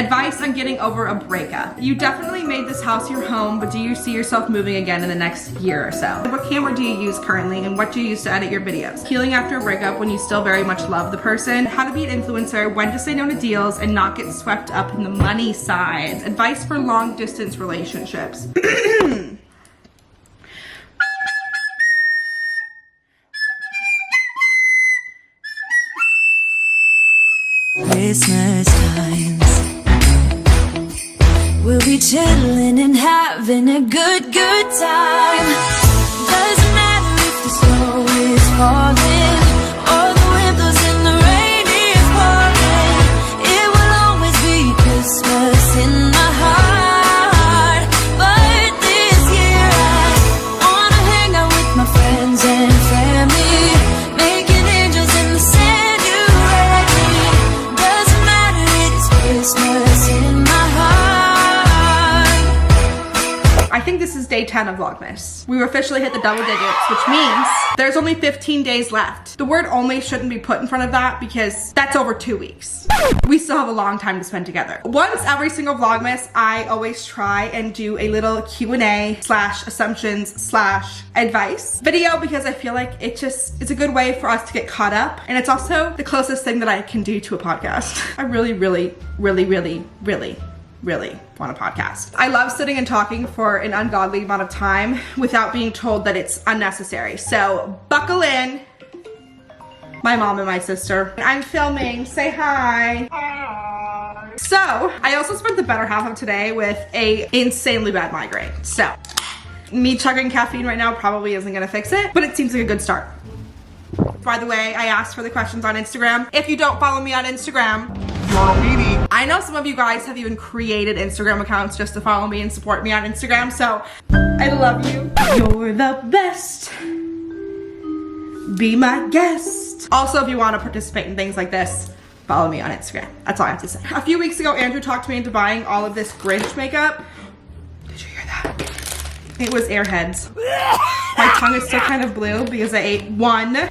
Advice on getting over a breakup. You definitely made this house your home, but do you see yourself moving again in the next year or so? What camera do you use currently, and what do you use to edit your videos? Healing after a breakup when you still very much love the person. How to be an influencer, when to say no to deals and not get swept up in the money side. Advice for long distance relationships. Christmas times, we'll be chilling and having a good time. Doesn't matter if the snow is falling or the wind blows and the rain is pouring. It will always be Christmas in my heart. But this year I wanna hang out with my friends and family, making angels in the sand. You read me. Doesn't matter, it's Christmas in my heart. I think this is day 10 of Vlogmas. We've officially hit the double digits, which means there's only 15 days left. The word only shouldn't be put in front of that because that's over 2 weeks. We still have a long time to spend together. Once every single Vlogmas, I always try and do a little Q&A slash assumptions slash advice video because I feel like it's a good way for us to get caught up. And it's also the closest thing that I can do to a podcast. I really want a podcast. I love sitting and talking for an ungodly amount of time without being told that it's unnecessary. So buckle in, my mom and my sister. I'm filming, say hi. So I also spent the better half of today with a insanely bad migraine. So me chugging caffeine right now probably isn't gonna fix it, but it seems like a good start. By the way, I asked for the questions on Instagram. If you don't follow me on Instagram, you're a weenie. I know some of you guys have even created Instagram accounts just to follow me and support me on Instagram, so I love you. You're the best. Be my guest. Also, if you want to participate in things like this, follow me on Instagram. That's all I have to say. A few weeks ago, Andrew talked me into buying all of this Grinch makeup. Did you hear that? It was Airheads. My tongue is still kind of blue because I ate one.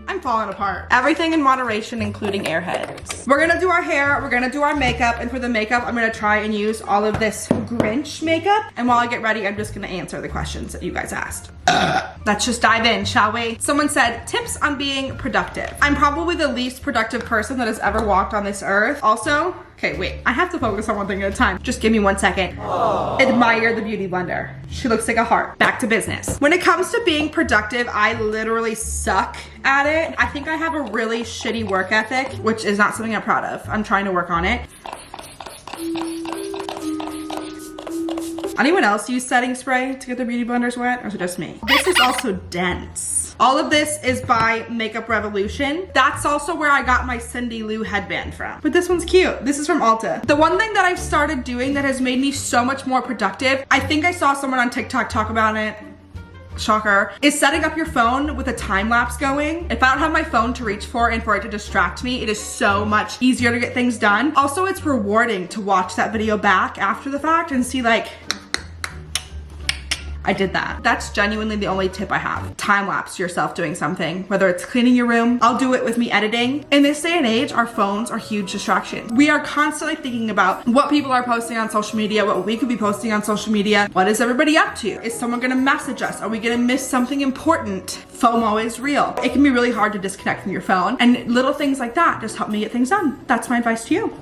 I'm falling apart. Everything in moderation, including Airheads. We're gonna do our hair, we're gonna do our makeup, and for the makeup, I'm gonna try and use all of this Grinch makeup. And while I get ready, I'm just gonna answer the questions that you guys asked. Let's just dive in, shall we? Someone said, tips on being productive. I'm probably the least productive person that has ever walked on this earth. Also, okay, wait, I have to focus on one thing at a time. Just give me 1 second. Aww. Admire the beauty blender. She looks like a heart. Back to business. When it comes to being productive, I literally suck at it. I think I have a really shitty work ethic, which is not something I'm proud of. I'm trying to work on it. Anyone else use setting spray to get their beauty blenders wet, or is it just me? This is also dense. All of this is by Makeup Revolution. That's also where I got my Cindy Lou headband from. But this one's cute. This is from Ulta. The one thing that I've started doing that has made me so much more productive, I think I saw someone on TikTok talk about it, shocker, is setting up your phone with a time lapse going. If I don't have my phone to reach for and for it to distract me, it is so much easier to get things done. Also, it's rewarding to watch that video back after the fact and see like, I did that. That's genuinely the only tip I have. Time lapse yourself doing something, whether it's cleaning your room. I'll do it with me editing. In this day and age, our phones are huge distractions. We are constantly thinking about what people are posting on social media, what we could be posting on social media. What is everybody up to? Is someone gonna message us? Are we gonna miss something important? FOMO is real. It can be really hard to disconnect from your phone, and little things like that just help me get things done. That's my advice to you.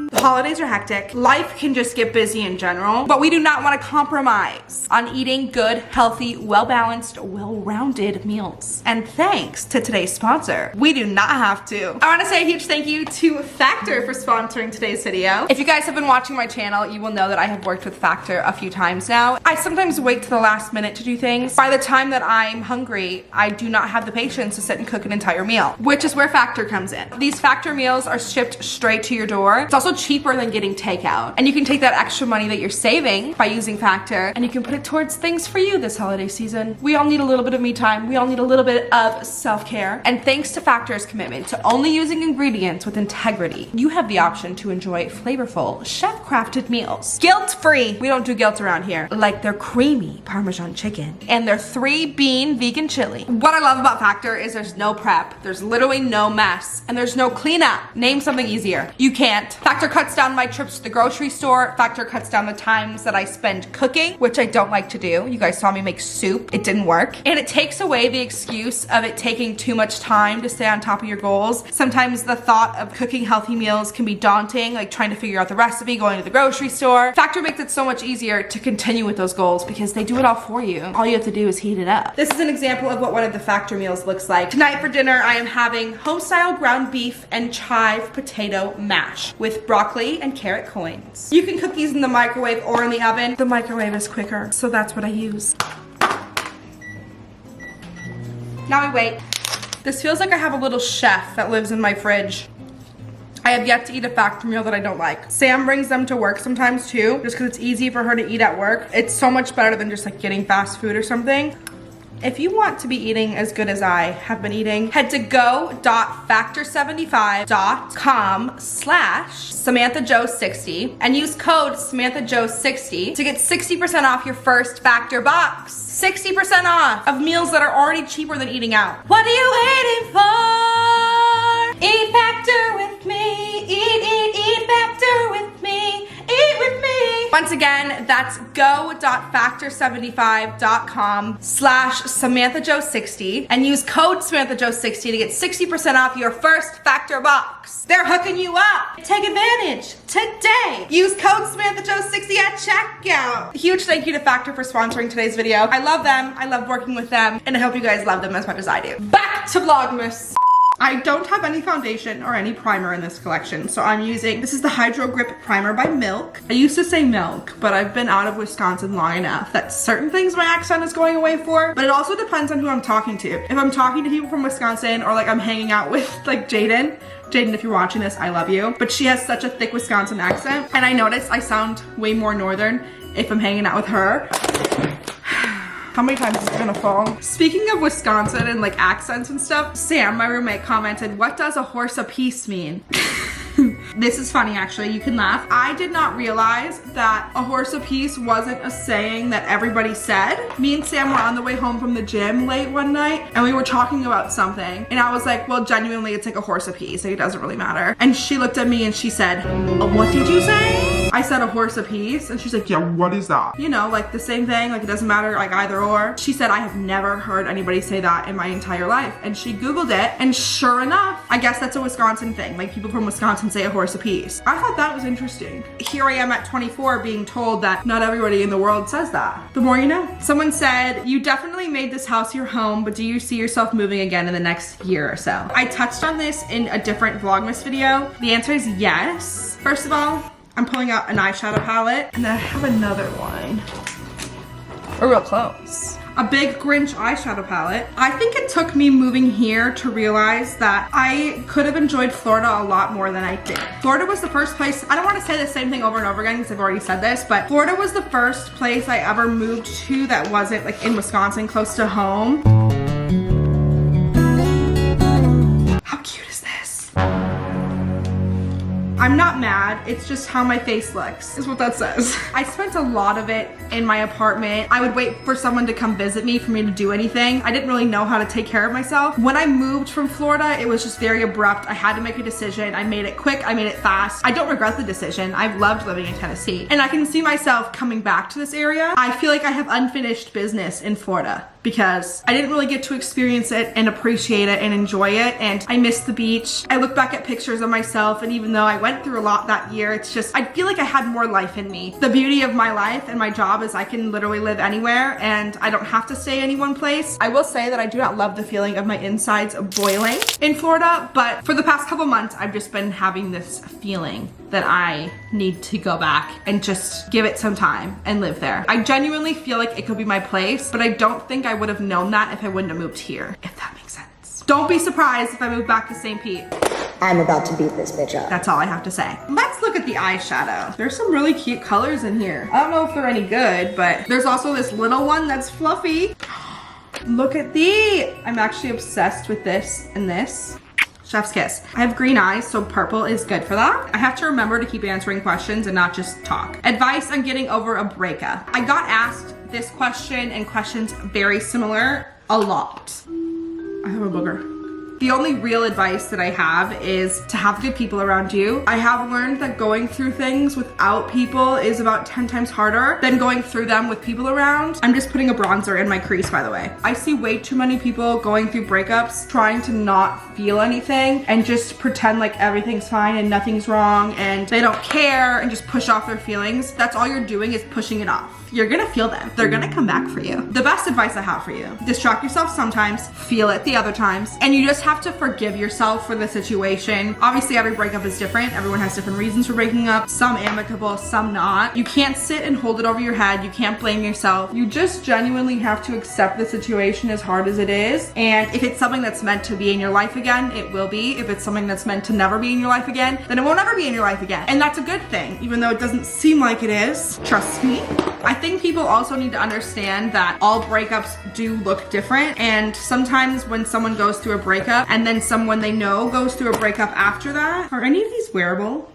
The holidays are hectic. Life can just get busy in general, but we do not want to compromise on eating good, healthy, well-balanced, well-rounded meals. And thanks to today's sponsor, we do not have to. I want to say a huge thank you to Factor for sponsoring today's video. If you guys have been watching my channel, you will know that I have worked with Factor a few times now. I sometimes wait to the last minute to do things. By the time that I'm hungry, I do not have the patience to sit and cook an entire meal, which is where Factor comes in. These Factor meals are shipped straight to your door. It's also cheap cheaper than getting takeout. And you can take that extra money that you're saving by using Factor and you can put it towards things for you this holiday season. We all need a little bit of me time. We all need a little bit of self-care. And thanks to Factor's commitment to only using ingredients with integrity, you have the option to enjoy flavorful, chef-crafted meals. Guilt-free. We don't do guilt around here. Like their creamy Parmesan chicken and their 3-bean vegan chili. What I love about Factor is there's no prep, there's literally no mess, and there's no cleanup. Name something easier. You can't. Factor cuts down my trips to the grocery store. Factor cuts down the times that I spend cooking, which I don't like to do. You guys saw me make soup. It didn't work. And it takes away the excuse of it taking too much time to stay on top of your goals. Sometimes the thought of cooking healthy meals can be daunting, like trying to figure out the recipe, going to the grocery store. Factor makes it so much easier to continue with those goals because they do it all for you. All you have to do is heat it up. This is an example of what one of the Factor meals looks like. Tonight for dinner, I am having home-style ground beef and chive potato mash with broccoli and carrot coins. You can cook these in the microwave or in the oven. The microwave is quicker, so that's what I use. Now we wait. This feels like I have a little chef that lives in my fridge. I have yet to eat a Factor meal that I don't like. Sam brings them to work sometimes too, just because it's easy for her to eat at work. It's so much better than just like getting fast food or something. If you want to be eating as good as I have been eating, head to go.factor75.com/SamanthaJoe60 and use code SamanthaJoe60 to get 60% off your first Factor box. 60% off of meals that are already cheaper than eating out. What are you waiting for? Eat Factor with me. Eat Factor with me. Eat with me. Once again, that's go.factor75.com/SamanthaJoe60 and use code SamanthaJoe60 to get 60% off your first Factor box. They're hooking you up. Take advantage today. Use code SamanthaJoe60 at checkout. Huge thank you to Factor for sponsoring today's video. I love them. I love working with them. And I hope you guys love them as much as I do. Back to Vlogmas. I don't have any foundation or any primer in this collection, so I'm using, this is the Hydro Grip Primer by Milk. I used to say Milk, but I've been out of Wisconsin long enough that certain things my accent is going away for, but it also depends on who I'm talking to. If I'm talking to people from Wisconsin or like I'm hanging out with like Jaden, if you're watching this, I love you, but she has such a thick Wisconsin accent, and I notice I sound way more northern if I'm hanging out with her. How many times is it gonna fall? Speaking of Wisconsin and like accents and stuff, Sam, my roommate, commented, "What does a horse apiece mean?" This is funny actually, you can laugh. I did not realize that a horse apiece wasn't a saying that everybody said. Me and Sam were on the way home from the gym late one night and we were talking about something and I was like, well, genuinely it's like a horse apiece, like it doesn't really matter. And she looked at me and she said, "What did you say?" I said a horse apiece and she's like, "Yeah, what is that?" You know, like the same thing, like it doesn't matter, like either or. She said, "I have never heard anybody say that in my entire life." And she Googled it and sure enough, I guess that's a Wisconsin thing. Like people from Wisconsin say a horse apiece. I thought that was interesting. Here I am at 24 being told that not everybody in the world says that. The more you know. Someone said, "You definitely made this house your home, but do you see yourself moving again in the next year or so?" I touched on this in a different Vlogmas video. The answer is yes. First of all, I'm pulling out an eyeshadow palette and I have another one. We're real close. A big Grinch eyeshadow palette. I think it took me moving here to realize that I could have enjoyed Florida a lot more than I did. Florida was the first place, I don't want to say the same thing over and over again because I've already said this, but Florida was the first place I ever moved to that wasn't like in Wisconsin, close to home. How cute is this? I'm not mad, it's just how my face looks, is what that says. I spent a lot of it in my apartment. I would wait for someone to come visit me for me to do anything. I didn't really know how to take care of myself. When I moved from Florida, it was just very abrupt. I had to make a decision. I made it quick, I made it fast. I don't regret the decision. I've loved living in Tennessee. And I can see myself coming back to this area. I feel like I have unfinished business in Florida because I didn't really get to experience it and appreciate it and enjoy it, and I miss the beach. I look back at pictures of myself, and even though I went through a lot that year, it's just, I feel like I had more life in me. The beauty of my life and my job is I can literally live anywhere and I don't have to stay in any one place. I will say that I do not love the feeling of my insides boiling in Florida, but for the past couple months, I've just been having this feeling that I need to go back and just give it some time and live there. I genuinely feel like it could be my place, but I don't think I would have known that if I wouldn't have moved here, if that makes sense. Don't be surprised if I move back to St. Pete. I'm about to beat this bitch up. That's all I have to say. Let's look at the eyeshadow. There's some really cute colors in here. I don't know if they're any good, but there's also this little one that's fluffy. Look at thee. I'm actually obsessed with this and this. Chef's kiss. I have green eyes, so purple is good for that. I have to remember to keep answering questions and not just talk. Advice on getting over a breakup. I got asked this question and questions very similar a lot. I have a booger. The only real advice that I have is to have good people around you. I have learned that going through things without people is about 10 times harder than going through them with people around. I'm just putting a bronzer in my crease, by the way. I see way too many people going through breakups, trying to not feel anything and just pretend like everything's fine and nothing's wrong and they don't care and just push off their feelings. That's all you're doing is pushing it off. You're gonna feel them. They're gonna come back for you. The best advice I have for you, distract yourself sometimes, feel it the other times, and you just have to forgive yourself for the situation. Obviously, every breakup is different. Everyone has different reasons for breaking up, some amicable, some not. You can't sit and hold it over your head. You can't blame yourself. You just genuinely have to accept the situation as hard as it is. And if it's something that's meant to be in your life again, it will be. If it's something that's meant to never be in your life again, then it won't ever be in your life again. And that's a good thing, even though it doesn't seem like it is. Trust me. I think people also need to understand that all breakups do look different, and sometimes when someone goes through a breakup and then someone they know goes through a breakup after that, are any of these wearable?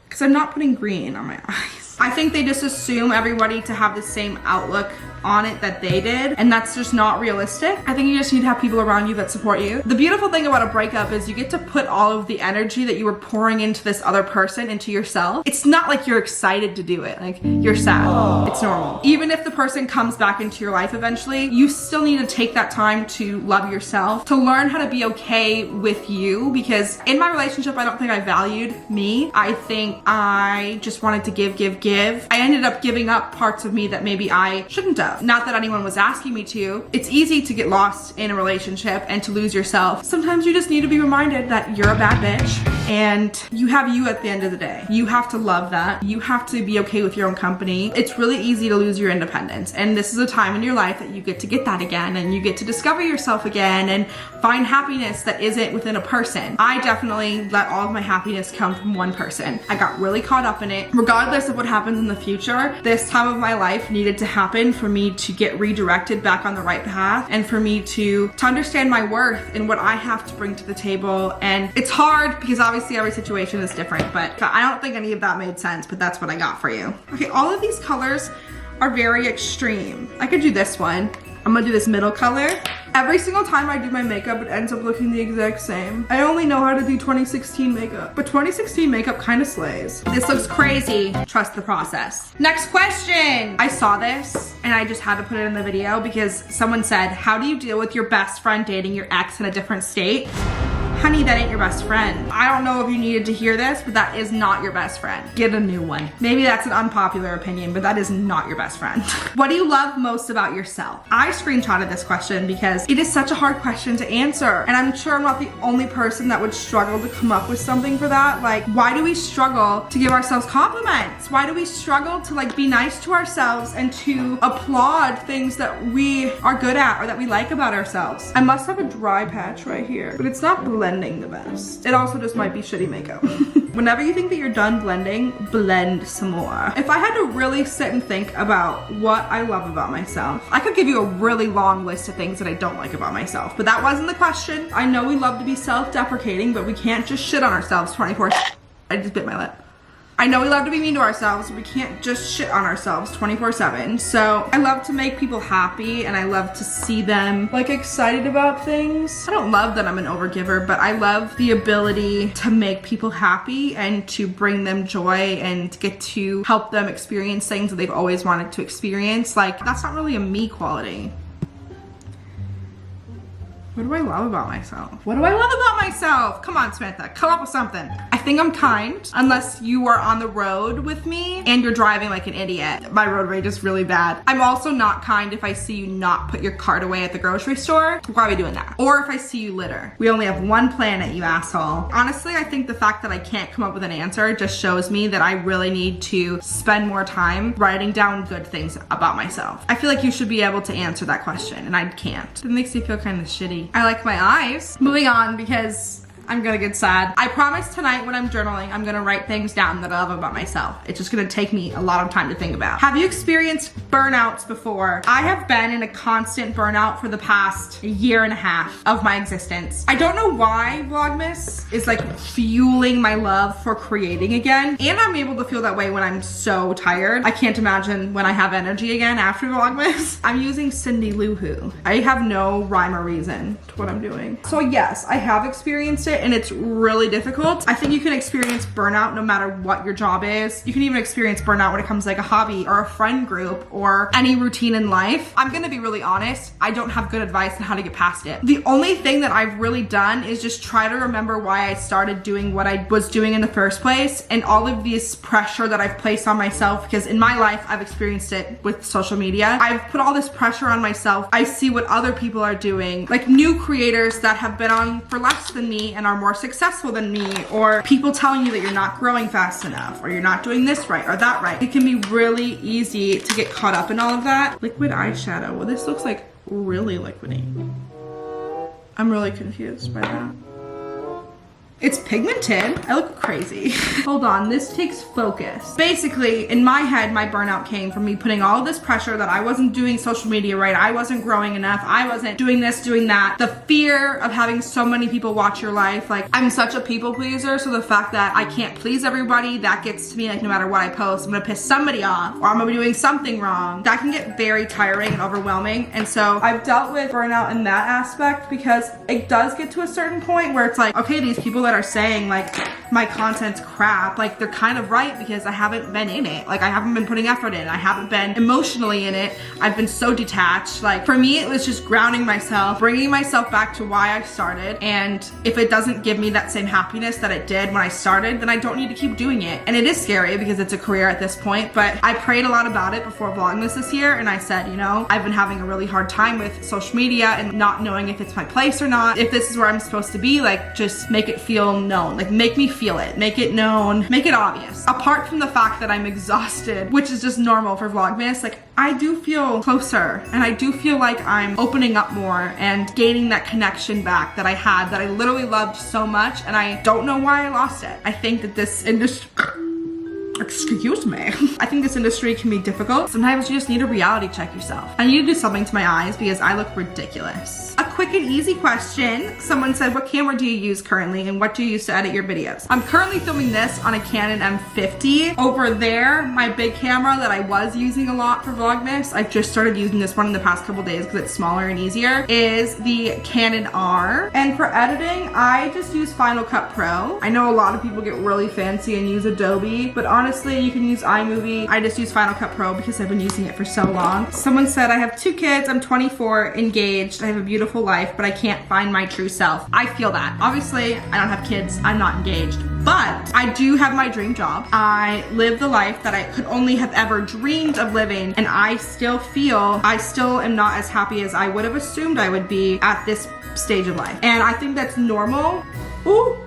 Because I'm not putting green on my eyes. I think they just assume everybody to have the same outlook on it that they did, and that's just not realistic. I think you just need to have people around you that support you. The beautiful thing about a breakup is you get to put all of the energy that you were pouring into this other person into yourself. It's not like you're excited to do it, like you're sad. It's normal. Even if the person comes back into your life eventually, you still need to take that time to love yourself, to learn how to be okay with you, because in my relationship, I don't think I valued me. I think I just wanted to give. I ended up giving up parts of me that maybe I shouldn't have. Not that anyone was asking me to. It's easy to get lost in a relationship and to lose yourself. Sometimes you just need to be reminded that you're a bad bitch and you have you at the end of the day. You have to love that. You have to be okay with your own company. It's really easy to lose your independence, and this is a time in your life that you get to get that again, and you get to discover yourself again and find happiness that isn't within a person. I definitely let all of my happiness come from one person. I got really caught up in it. Regardless of what happens in the future, this time of my life needed to happen for me to get redirected back on the right path, and for me to understand my worth and what I have to bring to the table. And it's hard because obviously every situation is different, but I don't think any of that made sense, but that's what I got for you. Okay, all of these colors are very extreme. I could do this one. I'm gonna do this middle color. Every single time I do my makeup, it ends up looking the exact same. I only know how to do 2016 makeup, but 2016 makeup kind of slays. This looks crazy. Trust the process. Next question. I saw this and I just had to put it in the video because someone said, how do you deal with your best friend dating your ex in a different state? Honey, that ain't your best friend. I don't know if you needed to hear this, but that is not your best friend. Get a new one. Maybe that's an unpopular opinion, but that is not your best friend. What do you love most about yourself? I screenshotted this question because it is such a hard question to answer, and I'm sure I'm not the only person that would struggle to come up with something for that. Like, why do we struggle to give ourselves compliments? Why do we struggle to like be nice to ourselves and to applaud things that we are good at or that we like about ourselves? I must have a dry patch right here, but it's not blending the best. It also just might be shitty makeup. Whenever you think that you're done blending, blend some more. If I had to really sit and think about what I love about myself, I could give you a really long list of things that I don't like about myself, but that wasn't the question. I know we love to be self-deprecating, but we can't just shit on ourselves 24/7. I just bit my lip. I know we love to be mean to ourselves, but we can't just shit on ourselves 24/7. So I love to make people happy, and I love to see them like excited about things. I don't love that I'm an overgiver, but I love the ability to make people happy and to bring them joy and get to help them experience things that they've always wanted to experience. Like, that's not really a me quality. What do I love about myself? What do I love about myself? Come on, Samantha, come up with something. I think I'm kind, unless you are on the road with me and you're driving like an idiot. My road rage is really bad. I'm also not kind if I see you not put your cart away at the grocery store. Why are we doing that? Or if I see you litter. We only have one planet, you asshole. Honestly, I think the fact that I can't come up with an answer just shows me that I really need to spend more time writing down good things about myself. I feel like you should be able to answer that question, and I can't. It makes me feel kind of shitty. I like my eyes. Moving on, because I'm gonna get sad. I promise tonight when I'm journaling, I'm gonna write things down that I love about myself. It's just gonna take me a lot of time to think about. Have you experienced burnouts before? I have been in a constant burnout for the past year and a half of my existence. I don't know why Vlogmas is like fueling my love for creating again. And I'm able to feel that way when I'm so tired. I can't imagine when I have energy again after Vlogmas. I'm using Cindy Lou Who. I have no rhyme or reason to what I'm doing. So yes, I have experienced it and it's really difficult. I think you can experience burnout no matter what your job is. You can even experience burnout when it comes to like a hobby or a friend group or any routine in life. I'm gonna be really honest, I don't have good advice on how to get past it. The only thing that I've really done is just try to remember why I started doing what I was doing in the first place and all of this pressure that I've placed on myself, because in my life, I've experienced it with social media. I've put all this pressure on myself. I see what other people are doing, like new creators that have been on for less than me and are more successful than me, or people telling you that you're not growing fast enough, or you're not doing this right or that right. It can be really easy to get caught up in all of that. Liquid eyeshadow. Well, this looks like really liquidy. I'm really confused by that. It's pigmented. I look crazy. Hold on, this takes focus. Basically, in my head, my burnout came from me putting all of this pressure that I wasn't doing social media right, I wasn't growing enough, I wasn't doing this, doing that. The fear of having so many people watch your life. Like, I'm such a people pleaser, so the fact that I can't please everybody, that gets to me. Like, no matter what I post, I'm gonna piss somebody off, or I'm gonna be doing something wrong. That can get very tiring and overwhelming. And so I've dealt with burnout in that aspect, because it does get to a certain point where it's like, okay, these people that are saying like my content's crap, like they're kind of right, because I haven't been in it. Like, I haven't been putting effort in. I haven't been emotionally in it. I've been so detached. Like, for me, it was just grounding myself, bringing myself back to why I started. And if it doesn't give me that same happiness that it did when I started, then I don't need to keep doing it. And it is scary because it's a career at this point, but I prayed a lot about it before Vlogmas this year. And I said, you know, I've been having a really hard time with social media and not knowing if it's my place or not. If this is where I'm supposed to be, like, just make it feel known. Like, make me feel it, make it known, make it obvious. Apart from the fact that I'm exhausted, which is just normal for Vlogmas, like, I do feel closer and I do feel like I'm opening up more and gaining that connection back that I had, that I literally loved so much, and I don't know why I lost it. I think that this industry, excuse me. I think this industry can be difficult. Sometimes you just need a reality check yourself. I need to do something to my eyes because I look ridiculous. A quick and easy question. Someone said, what camera do you use currently and what do you use to edit your videos? I'm currently filming this on a Canon M50. Over there, my big camera that I was using a lot for Vlogmas, I've just started using this one in the past couple days because it's smaller and easier, is the Canon R. And for editing, I just use Final Cut Pro. I know a lot of people get really fancy and use Adobe, but honestly, you can use iMovie. I just use Final Cut Pro because I've been using it for so long. Someone said, I have 2 kids, I'm 24, engaged, I have a beautiful life, but I can't find my true self. I feel that. Obviously, I don't have kids, I'm not engaged, but I do have my dream job. I live the life that I could only have ever dreamed of living, and I still feel I still am not as happy as I would have assumed I would be at this stage of life. And I think that's normal. Ooh,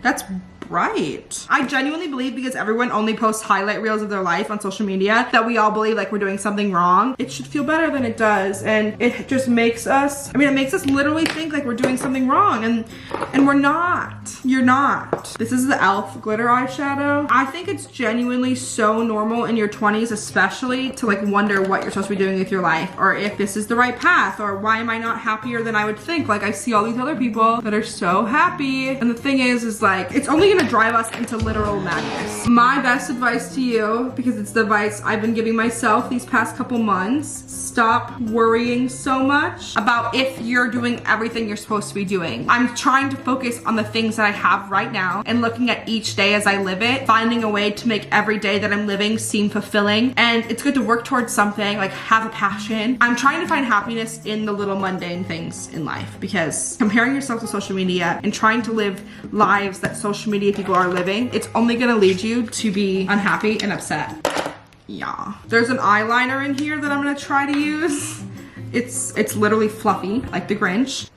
that's right. I genuinely believe, because everyone only posts highlight reels of their life on social media, that we all believe like we're doing something wrong. It should feel better than it does, and it just makes us, I mean, it makes us literally think like we're doing something wrong, and we're not. You're not. This is the e.l.f. glitter eyeshadow. I think it's genuinely so normal in your 20s especially to like wonder what you're supposed to be doing with your life, or if this is the right path, or why am I not happier than I would think? Like, I see all these other people that are so happy, and the thing is like, it's only gonna drive us into literal madness. My best advice to you, because it's the advice I've been giving myself these past couple months, stop worrying so much about if you're doing everything you're supposed to be doing. I'm trying to focus on the things that I have right now and looking at each day as I live it, finding a way to make every day that I'm living seem fulfilling. And it's good to work towards something, like have a passion. I'm trying to find happiness in the little mundane things in life, because comparing yourself to social media and trying to live lives that social media people are living, it's only gonna lead you to be unhappy and upset. Yeah. There's an eyeliner in here that I'm gonna try to use. It's literally fluffy, like the Grinch.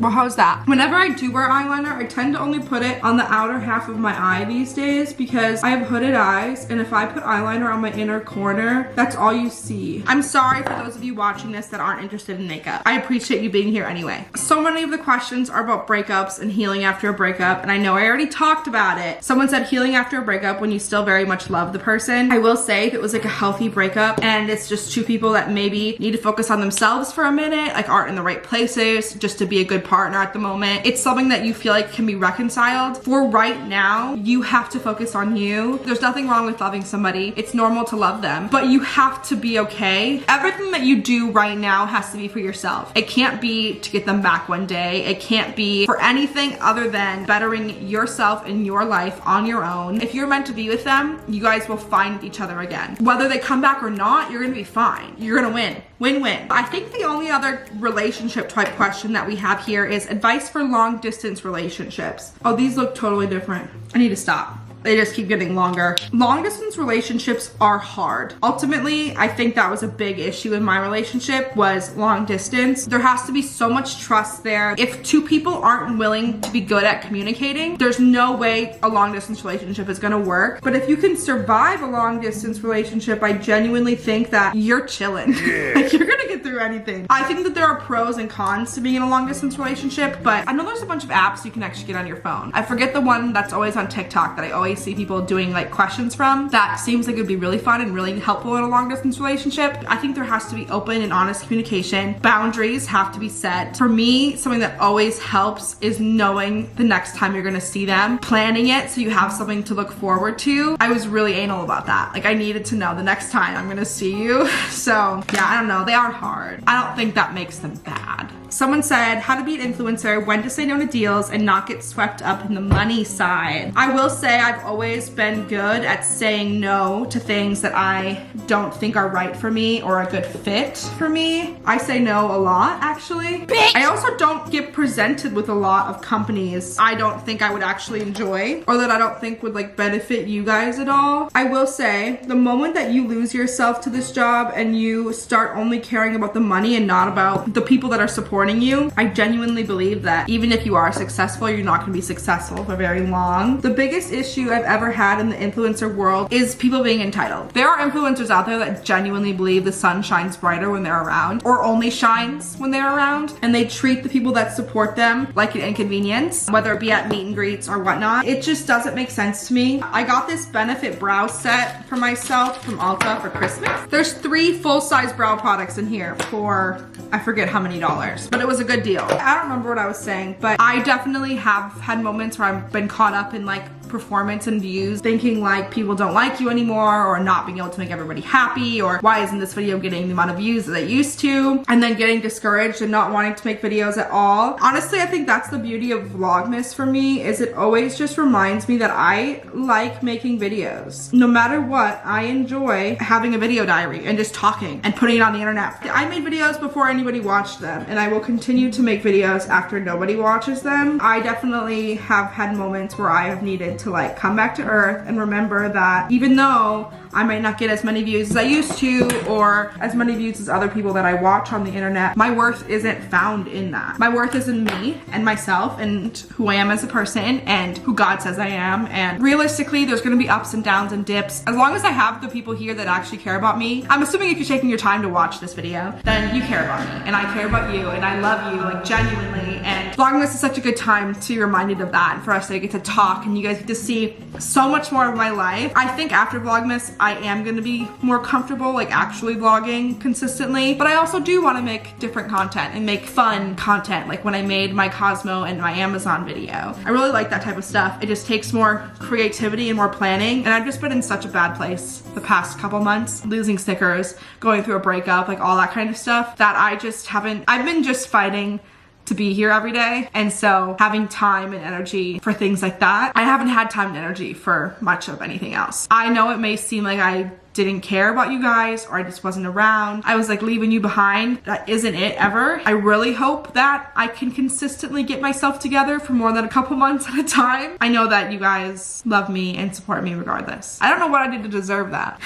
Well, how's that? Whenever I do wear eyeliner, I tend to only put it on the outer half of my eye these days because I have hooded eyes, and if I put eyeliner on my inner corner, that's all you see. I'm sorry for those of you watching this that aren't interested in makeup. I appreciate you being here anyway. So many of the questions are about breakups and healing after a breakup, and I know I already talked about it. Someone said healing after a breakup when you still very much love the person. I will say if it was like a healthy breakup and it's just two people that maybe need to focus on themselves for a minute, like aren't in the right places, just to be a good partner at the moment, it's something that you feel like can be reconciled. For right now, you have to focus on you. There's nothing wrong with loving somebody. It's normal to love them, but you have to be okay. Everything that you do right now has to be for yourself. It can't be to get them back one day. It can't be for anything other than bettering yourself and your life on your own. If you're meant to be with them, you guys will find each other again. Whether they come back or not, you're gonna be fine. You're gonna win. Win-win. I think the only other relationship type question that we have here is advice for long distance relationships. Oh, these look totally different. I need to stop. They just keep getting longer. Long distance relationships are hard. Ultimately, I think that was a big issue in my relationship was long distance. There has to be so much trust there. If two people aren't willing to be good at communicating, there's no way a long distance relationship is gonna work. But if you can survive a long distance relationship, I genuinely think that you're chilling. Like you're gonna get through anything. I think that there are pros and cons to being in a long distance relationship, but I know there's a bunch of apps you can actually get on your phone. I forget the one that's always on TikTok that I always see people doing like questions from. That seems like it would be really fun and really helpful in a long distance relationship. I think there has to be open and honest communication. Boundaries have to be set. For me, something that always helps is knowing the next time you're gonna see them, planning it so you have something to look forward to. I was really anal about that. Like I needed to know the next time I'm gonna see you. So yeah, I don't know, they are hard. I don't think that makes them bad. Someone said how to be an influencer, when to say no to deals and not get swept up in the money side. I will say I've always been good at saying no to things that I don't think are right for me or a good fit for me. I say no a lot actually. I also don't get presented with a lot of companies I don't think I would actually enjoy or that I don't think would like benefit you guys at all. I will say the moment that you lose yourself to this job and you start only caring about the money and not about the people that are supporting you, I genuinely believe that even if you are successful, you're not gonna be successful for very long. The biggest issue I've ever had in the influencer world is people being entitled. There are influencers out there that genuinely believe the sun shines brighter when they're around or only shines when they're around, and they treat the people that support them like an inconvenience, whether it be at meet and greets or whatnot. It just doesn't make sense to me. I got this Benefit brow set for myself from Ulta for Christmas. There's 3 full-size brow products in here for I forget how many dollars, but it was a good deal. I don't remember what I was saying, but I definitely have had moments where I've been caught up in like performance and views, thinking like people don't like you anymore or not being able to make everybody happy or why isn't this video getting the amount of views that it used to, and then getting discouraged and not wanting to make videos at all. Honestly, I think that's the beauty of Vlogmas for me, is it always just reminds me that I like making videos. No matter what, I enjoy having a video diary and just talking and putting it on the internet. I made videos before anybody watched them, and I will continue to make videos after nobody watches them. I definitely have had moments where I have needed to like come back to earth and remember that even though I might not get as many views as I used to or as many views as other people that I watch on the internet, my worth isn't found in that. My worth is in me and myself and who I am as a person and who God says I am. And realistically, there's gonna be ups and downs and dips. As long as I have the people here that actually care about me, I'm assuming if you're taking your time to watch this video, then you care about me and I care about you and I love you like genuinely. And Vlogmas is such a good time to be reminded of that and for us to get to talk and you guys get to see so much more of my life. I think after Vlogmas, I am gonna be more comfortable like actually vlogging consistently, but I also do want to make different content and make fun content like when I made my Cosmo and my Amazon video. I really like that type of stuff. It just takes more creativity and more planning, and I've just been in such a bad place the past couple months, losing Snickers, going through a breakup, like all that kind of stuff, that I just haven't, I've been just fighting to be here every day. And so having time and energy for things like that, I haven't had time and energy for much of anything else. I know it may seem like I didn't care about you guys or I just wasn't around. I was like leaving you behind. That isn't it ever. I really hope that I can consistently get myself together for more than a couple months at a time. I know that you guys love me and support me regardless. I don't know what I did to deserve that.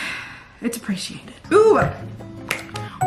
It's appreciated. Ooh.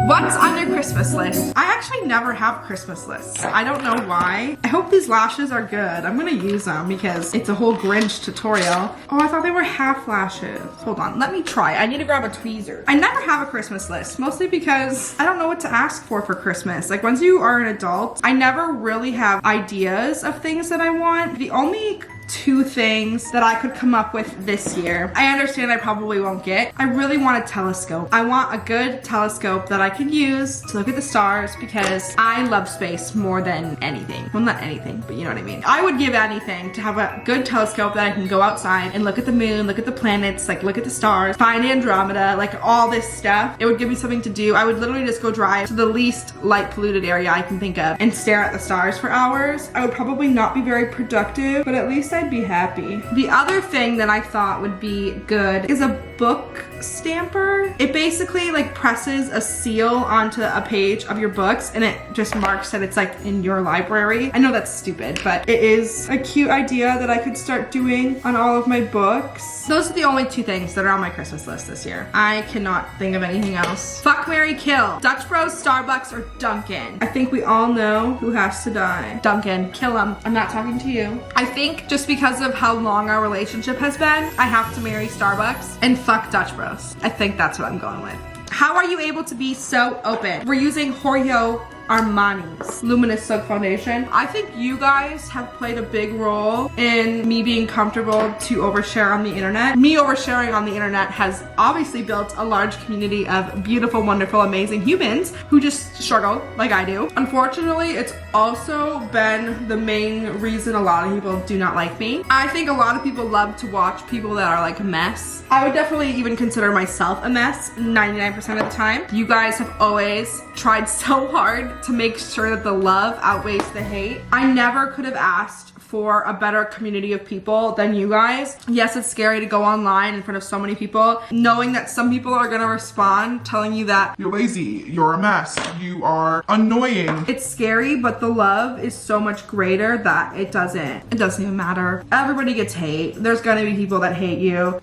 What's on your Christmas list? I actually never have Christmas lists. I don't know why. I hope these lashes are good. I'm gonna use them because it's a whole Grinch tutorial. Oh, I thought they were half lashes. Hold on, let me try. I need to grab a tweezer. I never have a Christmas list, mostly because I don't know what to ask for Christmas. Like once you are an adult, I never really have ideas of things that I want. The only two things that I could come up with this year, I understand I probably won't get. I really want a telescope. I want a good telescope that I can use to look at the stars because I love space more than anything. Well, not anything, but you know what I mean. I would give anything to have a good telescope that I can go outside and look at the moon, look at the planets, like look at the stars, find Andromeda, like all this stuff. It would give me something to do. I would literally just go drive to the least light polluted area I can think of and stare at the stars for hours. I would probably not be very productive, but at least I'd be happy. The other thing that I thought would be good is a book stamper. It basically like presses a seal onto a page of your books and it just marks that it's like in your library. I know that's stupid, but it is a cute idea that I could start doing on all of my books. Those are the only two things that are on my Christmas list this year. I cannot think of anything else. Fuck, marry, kill. Dutch Bros, Starbucks, or Dunkin'. I think we all know who has to die. Dunkin', kill him. I'm not talking to you. I think just because of how long our relationship has been, I have to marry Starbucks and fuck Dutch Bros. I think that's what I'm going with. How are you able to be so open? We're using Hoyo Armani's Luminous Silk Foundation. I think you guys have played a big role in me being comfortable to overshare on the internet. Me oversharing on the internet has obviously built a large community of beautiful, wonderful, amazing humans who just struggle like I do. Unfortunately, it's also been the main reason a lot of people do not like me. I think a lot of people love to watch people that are like a mess. I would definitely even consider myself a mess 99% of the time. You guys have always tried so hard to make sure that the love outweighs the hate. I never could have asked for a better community of people than you guys. Yes, it's scary to go online in front of so many people, knowing that some people are gonna respond telling you that you're lazy, you're a mess, you are annoying. It's scary, but the love is so much greater that it doesn't even matter. Everybody gets hate. There's gonna be people that hate you.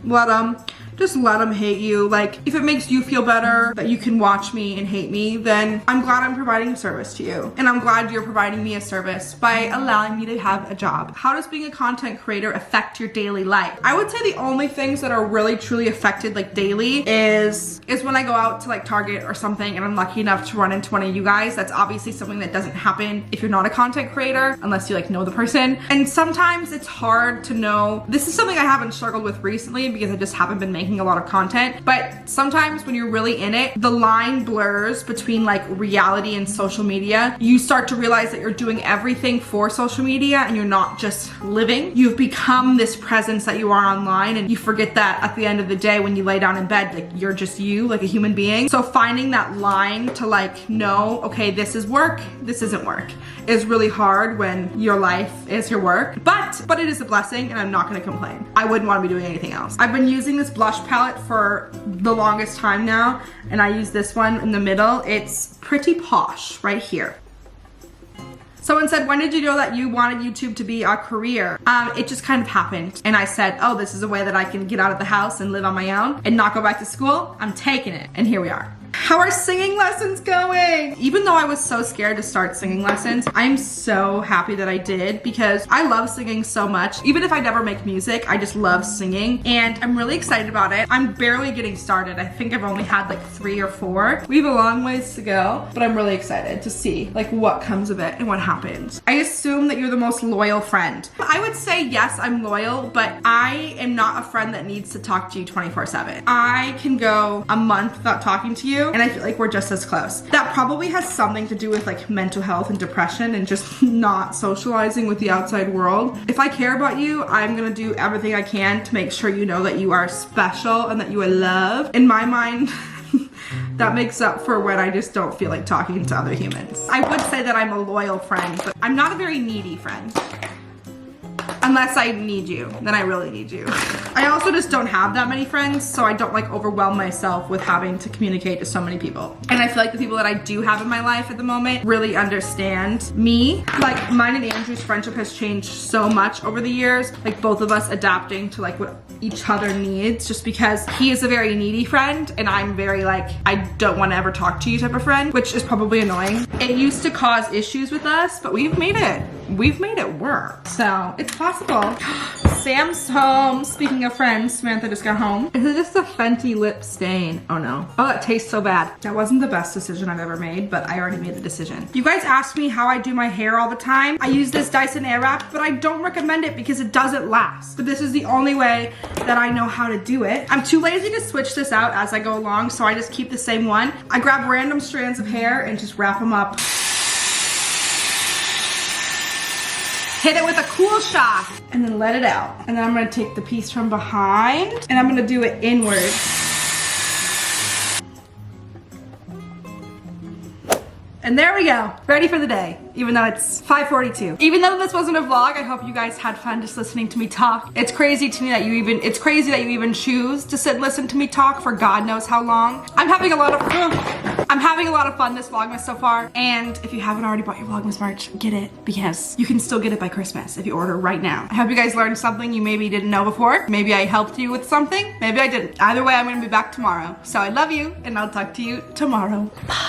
Just let them hate you. Like, if it makes you feel better that you can watch me and hate me, then I'm glad I'm providing a service to you. And I'm glad you're providing me a service by allowing me to have a job. How does being a content creator affect your daily life? I would say the only things that are really truly affected like daily is when I go out to like Target or something and I'm lucky enough to run into one of you guys. That's obviously something that doesn't happen if you're not a content creator, unless you like know the person. And sometimes it's hard to know. This is something I haven't struggled with recently because I just haven't been making a lot of content, but sometimes when you're really in it, the line blurs between like reality and social media. You start to realize that you're doing everything for social media and you're not just living. You've become this presence that you are online, and you forget that at the end of the day when you lay down in bed, like you're just you, like a human being. So finding that line to like know, okay, this is work, this isn't work, is really hard when your life is your work. But it is a blessing and I'm not gonna complain. I wouldn't want to be doing anything else. I've been using this blush palette for the longest time now, and I use this one in the middle. It's pretty posh right here. Someone said, when did you know that you wanted YouTube to be a career? It just kind of happened. And I said, oh, this is a way that I can get out of the house and live on my own and not go back to school. I'm taking it. And here we are. How are singing lessons going? Even though I was so scared to start singing lessons, I'm so happy that I did because I love singing so much. Even if I never make music, I just love singing and I'm really excited about it. I'm barely getting started. I think I've only had like 3 or 4. We have a long ways to go, but I'm really excited to see like what comes of it and what happens. I assume that you're the most loyal friend. I would say yes, I'm loyal, but I am not a friend that needs to talk to you 24/7. I can go a month without talking to you and I feel like we're just as close. That probably has something to do with like mental health and depression and just not socializing with the outside world. If I care about you, I'm gonna do everything I can to make sure you know that you are special and that you are loved. In my mind, that makes up for when I just don't feel like talking to other humans. I would say that I'm a loyal friend, but I'm not a very needy friend. Unless I need you, then I really need you. I also just don't have that many friends, so I don't like overwhelm myself with having to communicate to so many people. And I feel like the people that I do have in my life at the moment really understand me. Like mine and Andrew's friendship has changed so much over the years, like both of us adapting to like what each other needs, just because he is a very needy friend and I'm very like, I don't want to ever talk to you type of friend, which is probably annoying. It used to cause issues with us, but we've made it work. So it's possible. Sam's home. Speaking of friends, Samantha just got home. Is it just a Fenty lip stain? Oh no. Oh, that tastes so bad. That wasn't the best decision I've ever made, but I already made the decision. You guys ask me how I do my hair all the time. I use this Dyson Airwrap, but I don't recommend it because it doesn't last. But this is the only way that I know how to do it. I'm too lazy to switch this out as I go along, so I just keep the same one. I grab random strands of hair and just wrap them up. Hit it with a cool shot and then let it out. And then I'm gonna take the piece from behind and I'm gonna do it inward. And there we go, ready for the day, even though it's 5:42. Even though this wasn't a vlog, I hope you guys had fun just listening to me talk. It's crazy to me that you even choose to sit and listen to me talk for God knows how long. I'm having a lot of fun this Vlogmas so far. And if you haven't already bought your Vlogmas merch, get it, because you can still get it by Christmas if you order right now. I hope you guys learned something you maybe didn't know before. Maybe I helped you with something, maybe I didn't. Either way, I'm gonna be back tomorrow. So I love you and I'll talk to you tomorrow. Bye.